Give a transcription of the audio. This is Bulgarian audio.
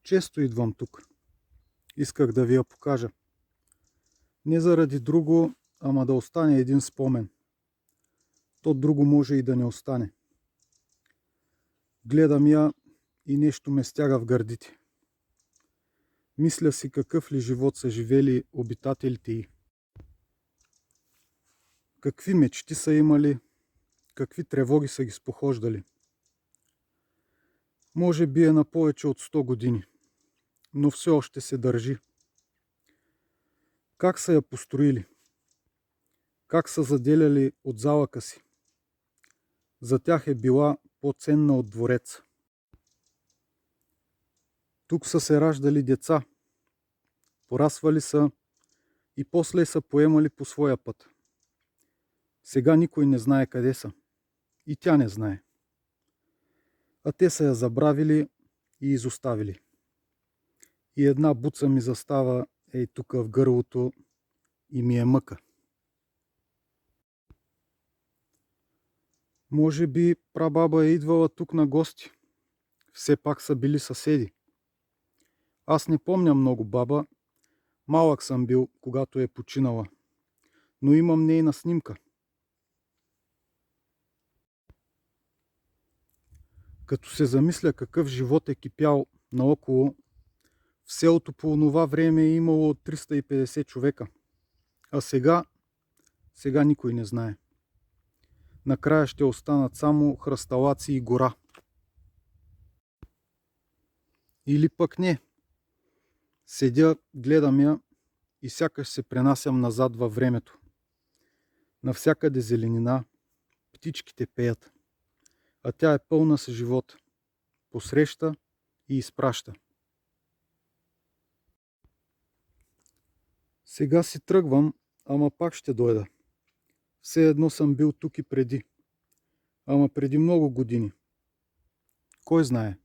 Често идвам тук. Исках да ви я покажа. Не заради друго, ама да остане един спомен. То друго може и да не остане. Гледам я и нещо ме стяга в гърдите. Мисля си какъв ли живот са живели обитателите й. Какви мечти са имали, какви тревоги са ги спохождали. Може би е на повече от 100 години, но все още се държи. Как са я построили? Как са заделяли от залъка си? За тях е била по-ценна от двореца. Тук са се раждали деца, порасвали са и после са поемали по своя път. Сега никой не знае къде са. И тя не знае. А те са я забравили и изоставили. И една буца ми застава ей тук в гърлото и ми е мъка. Може би прабаба е идвала тук на гости. Все пак са били съседи. Аз не помня много баба. Малък съм бил, когато е починала. Но имам нейна снимка. Като се замисля какъв живот е кипял наоколо, в селото по онова време е имало 350 човека. А сега никой не знае. Накрая ще останат само хръсталаци и гора. Или пък не. Седя, гледам я и сякаш се пренасям назад във времето. Навсякъде зеленина, птичките пеят, а тя е пълна с живот. Посреща и изпраща. Сега си тръгвам, ама пак ще дойда. Все едно съм бил тук и преди. Ама преди много години. Кой знае?